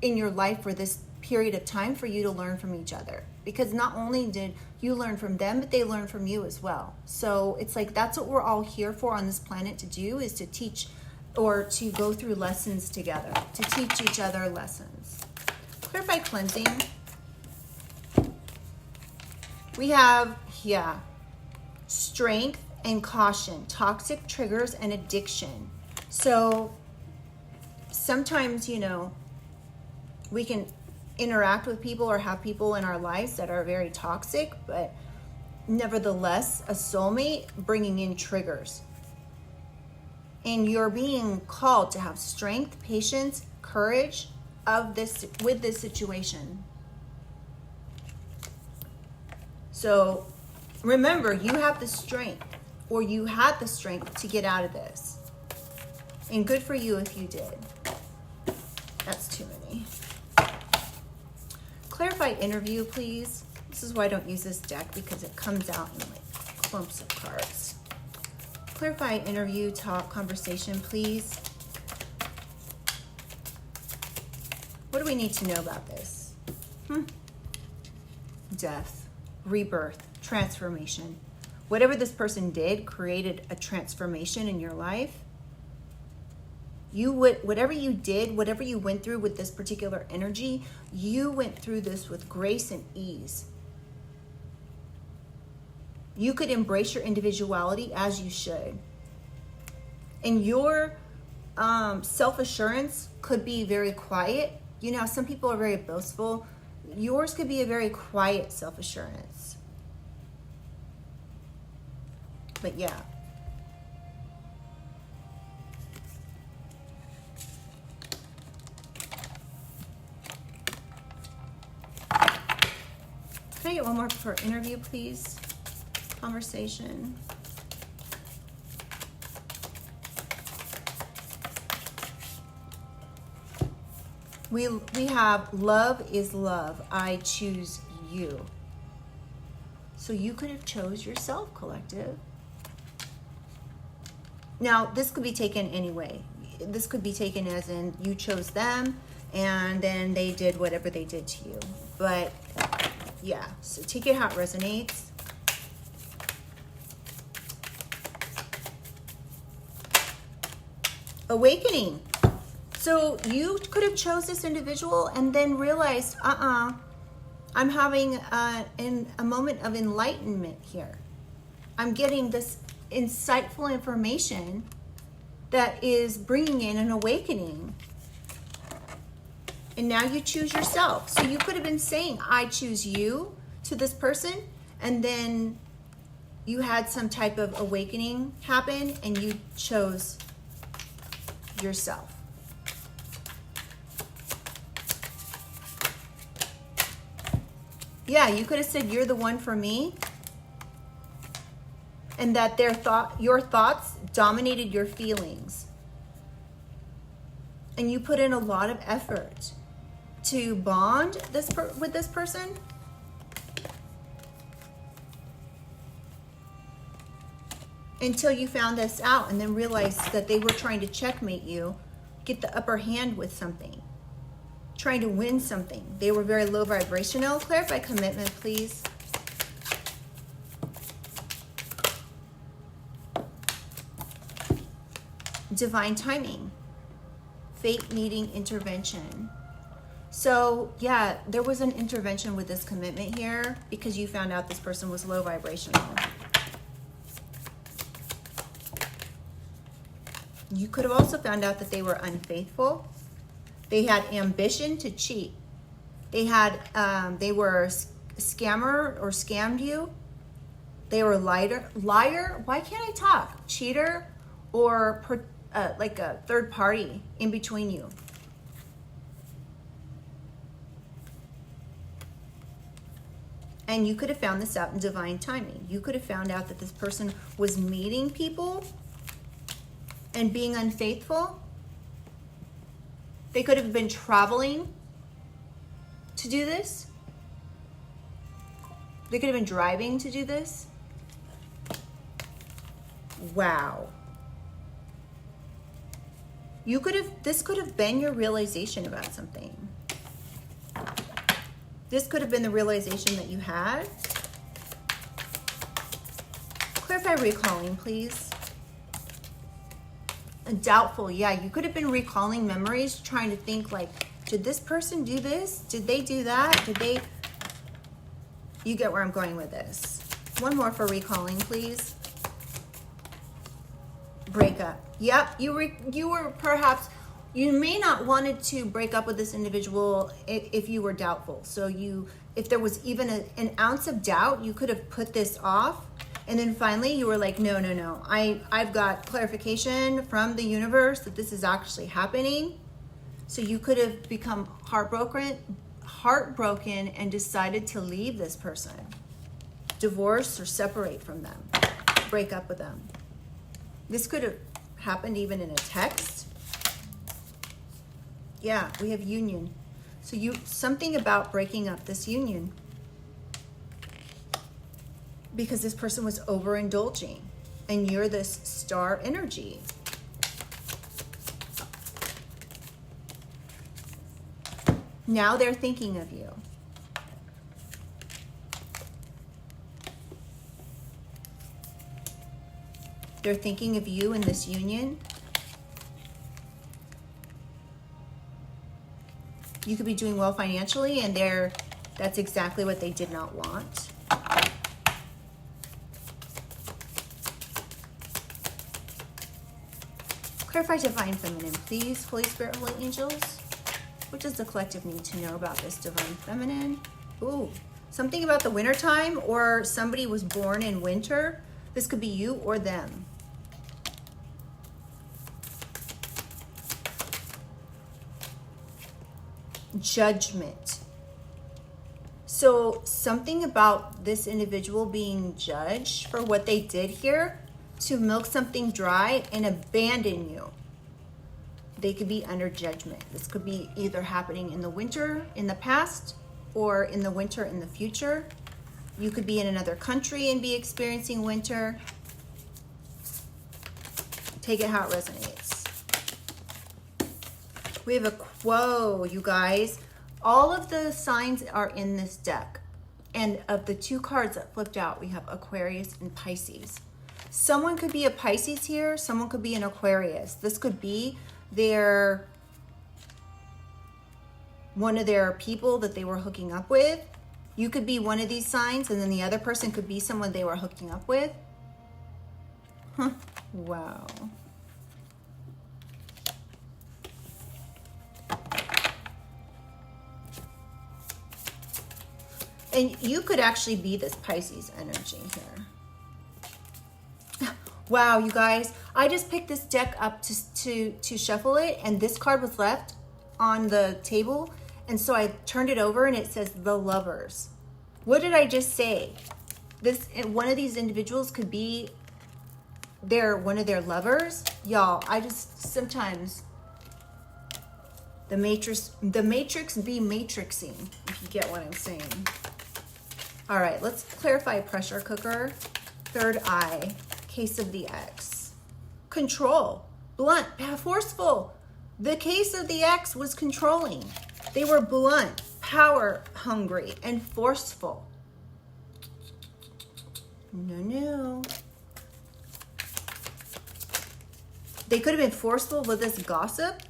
A: in your life for this period of time for you to learn from each other. Because not only did you learn from them, but they learned from you as well. So it's like that's what we're all here for on this planet to do, is to teach or to go through lessons together, to teach each other lessons. Clarify cleansing. We have, yeah, strength and caution, toxic triggers and addiction. So sometimes, you know, we can interact with people or have people in our lives that are very toxic, but nevertheless, a soulmate bringing in triggers. And you're being called to have strength, patience, courage of this with this situation. So remember, you have the strength, or you had the strength to get out of this. And good for you if you did. That's too many. Clarify interview, please. This is why I don't use this deck, because it comes out in like clumps of cards. Clarify interview, talk, conversation, please. What do we need to know about this? Death, rebirth, transformation. Whatever this person did created a transformation in your life. You would, whatever you did, whatever you went through with this particular energy, you went through this with grace and ease. You could embrace your individuality as you should. And your self-assurance could be very quiet. You know, some people are very boastful. Yours could be a very quiet self-assurance. But yeah. Can I get one more for interview, please? Conversation. We have love is love. I choose you. So you could have chose yourself, collective. Now, this could be taken anyway. This could be taken as in you chose them and then they did whatever they did to you. But yeah, so take it how it resonates. Awakening. So you could have chose this individual and then realized, I'm having a moment of enlightenment here. I'm getting this insightful information that is bringing in an awakening. And now you choose yourself. So you could have been saying, I choose you to this person, and then you had some type of awakening happen and you chose yourself. Yeah, you could have said, you're the one for me, and that your thoughts dominated your feelings. And you put in a lot of effort to bond with this person. Until you found this out and then realized that they were trying to checkmate you, get the upper hand with something, trying to win something. They were very low vibrational. Clarify commitment, please. Divine timing. Fate needing intervention. So yeah, there was an intervention with this commitment here because you found out this person was low vibrational. You could have also found out that they were unfaithful. They had ambition to cheat. They were a scammer or scammed you. They were liar. Why can't I talk? Cheater, or like a third party in between you. And you could have found this out in divine timing. You could have found out that this person was meeting people and being unfaithful. They could have been traveling to do this. They could have been driving to do this. Wow. This could have been your realization about something. This could have been the realization that you had. Clarify recalling, please. Doubtful, yeah, you could have been recalling memories, trying to think like, did this person do this? Did they do that? You get where I'm going with this. One more for recalling, please. Breakup. Yep, you were perhaps, you may not wanted to break up with this individual if you were doubtful. So if there was even an ounce of doubt, you could have put this off. And then finally you were like, no. I've got clarification from the universe that this is actually happening. So you could have become heartbroken and decided to leave this person. Divorce or separate from them. Break up with them. This could have happened even in a text. Yeah, we have union. So something about breaking up this union. Because this person was overindulging and you're this star energy. Now they're thinking of you. They're thinking of you in this union. You could be doing well financially and that's exactly what they did not want. Clarify divine feminine, please. Holy Spirit, Holy Angels. What does the collective need to know about this divine feminine? Ooh, something about the winter time, or somebody was born in winter. This could be you or them. Judgment. So something about this individual being judged for what they did here, to milk something dry and abandon you. They could be under judgment. This could be either happening in the winter in the past or in the winter in the future. You could be in another country and be experiencing winter. Take it how it resonates. We have a quo, you guys. All of the signs are in this deck. And of the two cards that flipped out, we have Aquarius and Pisces. Someone could be a Pisces here. Someone could be an Aquarius. This could be one of their people that they were hooking up with. You could be one of these signs, and then the other person could be someone they were hooking up with. Huh. Wow. And you could actually be this Pisces energy here. Wow, you guys, I just picked this deck up to shuffle it, and this card was left on the table, and so I turned it over and it says the Lovers. What did I just say? One of these individuals could be one of their lovers. Y'all, I just sometimes the matrix be matrixing, if you get what I'm saying. All right, let's clarify pressure cooker. Third eye, case of the X. Control, blunt, forceful. The case of the X was controlling. They were blunt, power hungry, and forceful. No. They could have been forceful with this gossip,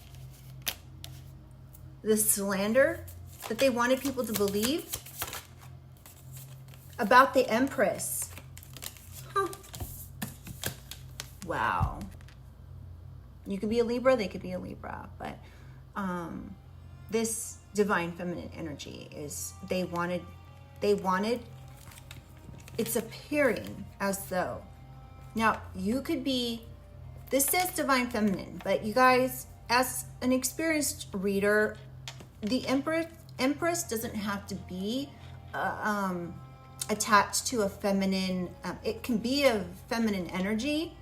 A: this slander that they wanted people to believe about the Empress. Huh. Wow. You could be a Libra, they could be a Libra, but this divine feminine energy is they wanted, it's appearing as though, now you could be, this says divine feminine, but you guys, as an experienced reader, the Empress doesn't have to be attached to a feminine, it can be a feminine energy,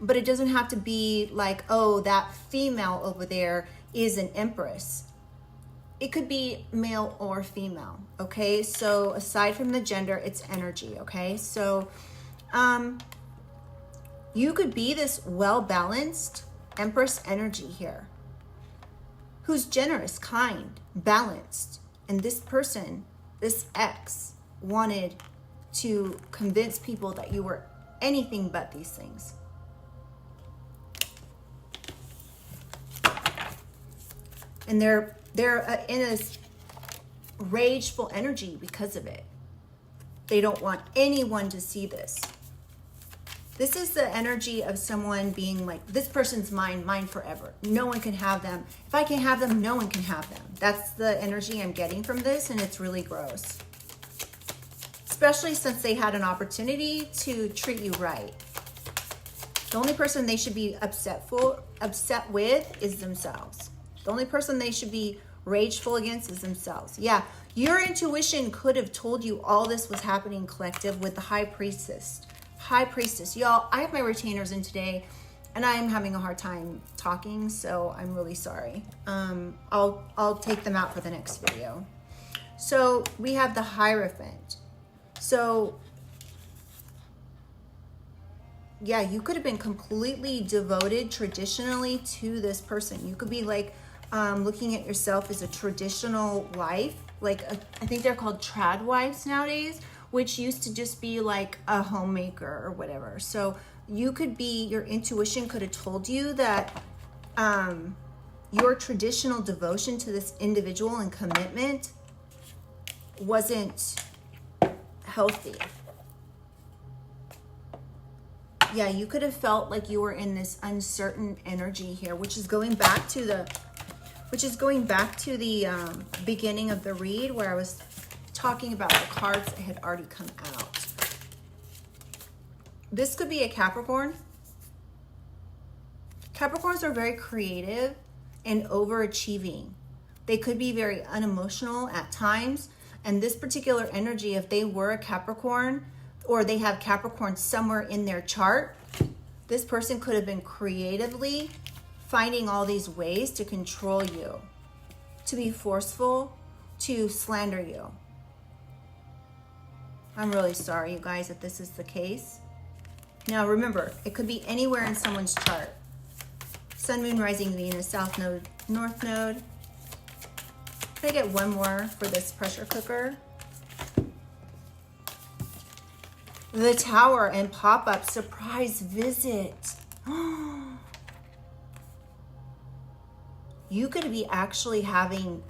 A: but it doesn't have to be like, oh, that female over there is an Empress. It could be male or female, okay? So aside from the gender, it's energy, okay? So you could be this well-balanced Empress energy here, who's generous, kind, balanced, and this person, this ex, wanted to convince people that you were anything but these things. And they're in a rageful energy because of it. They don't want anyone to see this. This is the energy of someone being like, this person's mine forever. No one can have them. If I can have them, no one can have them. That's the energy I'm getting from this, and it's really gross. Especially since they had an opportunity to treat you right. The only person they should be upset with is themselves. The only person they should be rageful against is themselves. Yeah, your intuition could have told you all this was happening collective with the High Priestess. High Priestess. Y'all, I have my retainers in today, and I am having a hard time talking, so I'm really sorry. I'll take them out for the next video. So we have the Hierophant. So yeah, you could have been completely devoted traditionally to this person. You could be like looking at yourself as a traditional wife. Like I think they're called trad wives nowadays, which used to just be like a homemaker or whatever. So you could be, your intuition could have told you that your traditional devotion to this individual and commitment wasn't healthy. Yeah, you could have felt like you were in this uncertain energy here, which is going back to the beginning of the read, where I was talking about the cards that had already come out. This could be a Capricorn. Capricorns are very creative and overachieving. They could be very unemotional at times. And this particular energy, if they were a Capricorn, or they have Capricorn somewhere in their chart, this person could have been creatively finding all these ways to control you, to be forceful, to slander you. I'm really sorry, you guys, if this is the case. Now remember, it could be anywhere in someone's chart. Sun, Moon, Rising, Venus, South Node, North Node. Can I get one more for this pressure cooker? The Tower and pop-up surprise visit. You could be actually having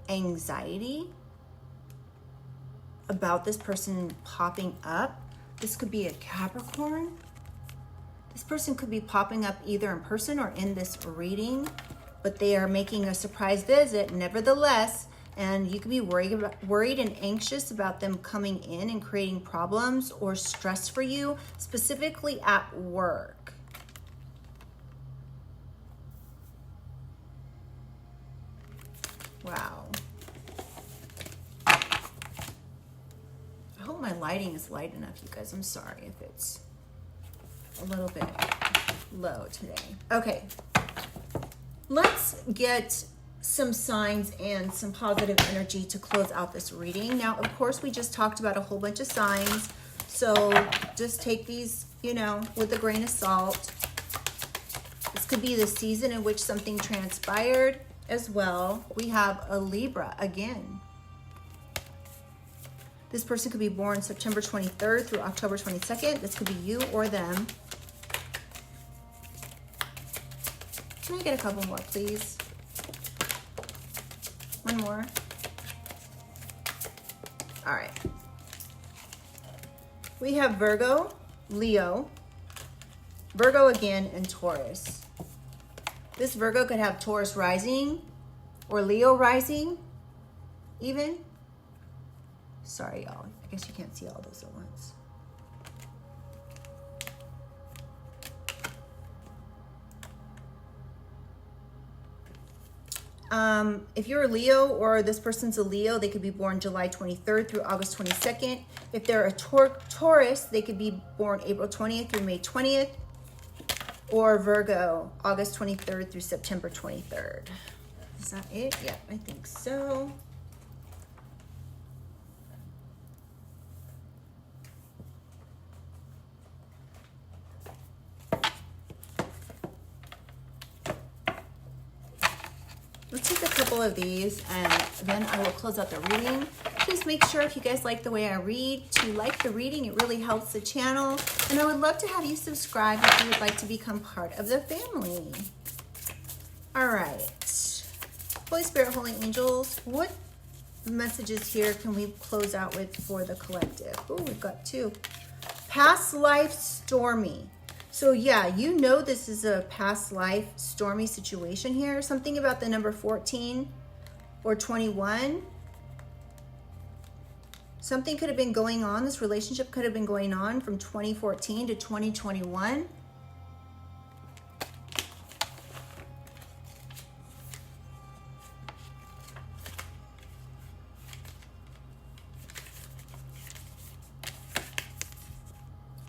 A: anxiety about this person popping up. This could be a Capricorn. This person could be popping up either in person or in this reading, but they are making a surprise visit. Nevertheless, And you could be worried and anxious about them coming in and creating problems or stress for you, specifically at work. Wow. I hope my lighting is light enough, you guys. I'm sorry if it's a little bit low today. Okay. Let's get some signs and some positive energy to close out this reading. Now, of course, we just talked about a whole bunch of signs. So just take these, you know, with a grain of salt. This could be the season in which something transpired as well. We have a Libra again. This person could be born September 23rd through October 22nd. This could be you or them. Can I get a couple more, please? One more. All right. We have Virgo, Leo, Virgo again, and Taurus. This Virgo could have Taurus rising or Leo rising even. Sorry, y'all. I guess you can't see all those at once. If you're a Leo or this person's a Leo, they could be born July 23rd through August 22nd. If they're a Taurus, they could be born April 20th through May 20th. Or Virgo, August 23rd through September 23rd. Is that it? Yeah, I think so. Let's take a couple of these and then I will close out the reading. Please make sure if you guys like the way I read to like the reading. It really helps the channel. And I would love to have you subscribe if you would like to become part of the family. All right. Holy Spirit, Holy Angels, what messages here can we close out with for the collective? Oh, we've got two. Past life stormy. So yeah, you know this is a past life stormy situation here. Something about the number 14 or 21. Something could have been going on. This relationship could have been going on from 2014 to 2021.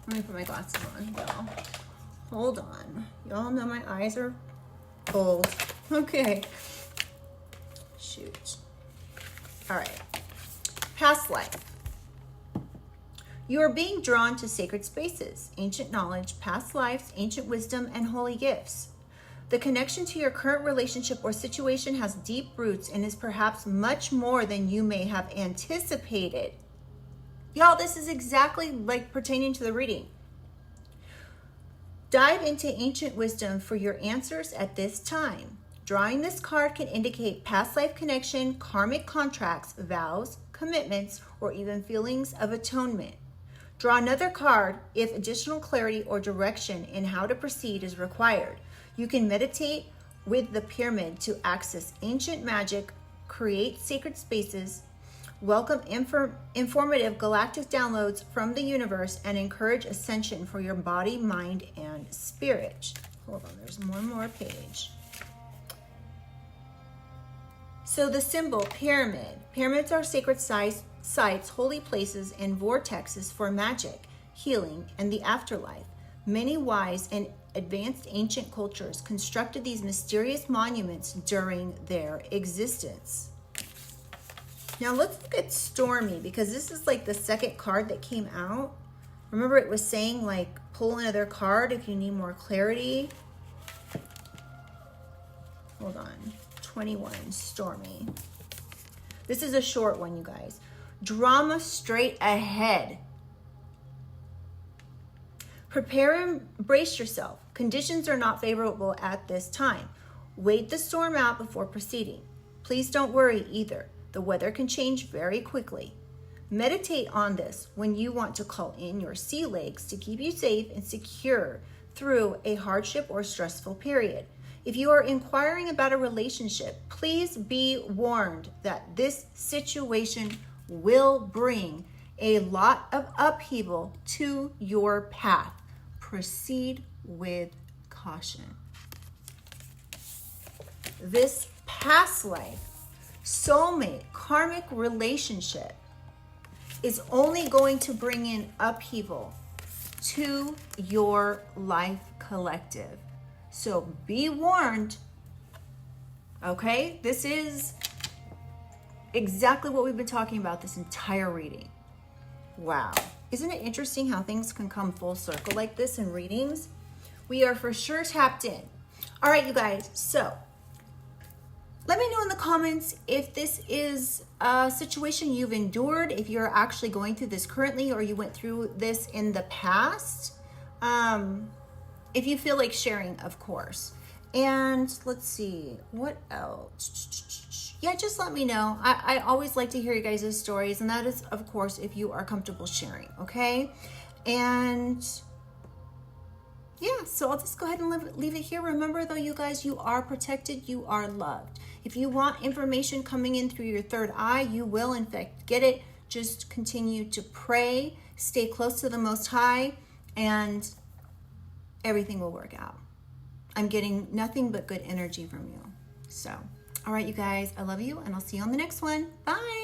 A: Let me put my glasses on, y'all. Hold on. Y'all know my eyes are old. Okay. Shoot. All right. Past life. You are being drawn to sacred spaces, ancient knowledge, past lives, ancient wisdom, and holy gifts. The connection to your current relationship or situation has deep roots and is perhaps much more than you may have anticipated. Y'all, this is exactly like pertaining to the reading. Dive into ancient wisdom for your answers at this time. Drawing this card can indicate past life connection, karmic contracts, vows, commitments, or even feelings of atonement. Draw another card if additional clarity or direction in how to proceed is required. You can meditate with the pyramid to access ancient magic, create sacred spaces, welcome informative galactic downloads from the universe, and encourage ascension for your body, mind, and spirit. Hold on, there's one more page. So the symbol pyramid. Pyramids are sacred sites, holy places, and vortexes for magic, healing, and the afterlife. Many wise and advanced ancient cultures constructed these mysterious monuments during their existence. Now let's look at stormy, because this is like the second card that came out. Remember it was saying like pull another card if you need more clarity. Hold on. 21, stormy. This is a short one, you guys. Drama straight ahead. Prepare and brace yourself. Conditions are not favorable at this time. Wait the storm out before proceeding. Please don't worry either. The weather can change very quickly. Meditate on this when you want to call in your sea legs to keep you safe and secure through a hardship or stressful period. If you are inquiring about a relationship, please be warned that this situation will bring a lot of upheaval to your path. Proceed with caution. This past life, soulmate, karmic relationship is only going to bring in upheaval to your life collective. So be warned, okay? This is exactly what we've been talking about this entire reading. Wow. Isn't it interesting how things can come full circle like this in readings? We are for sure tapped in. All right, you guys. So let me know in the comments if this is a situation you've endured, if you're actually going through this currently, or you went through this in the past. If you feel like sharing, of course. And let's see, what else? Yeah, just let me know. I always like to hear you guys' stories, and that is, of course, if you are comfortable sharing, okay? And yeah, so I'll just go ahead and leave it here. Remember, though, you guys, you are protected, you are loved. If you want information coming in through your third eye, you will, in fact, get it. Just continue to pray, stay close to the Most High, and everything will work out. I'm getting nothing but good energy from you. So, all right, you guys, I love you, and I'll see you on the next one. Bye.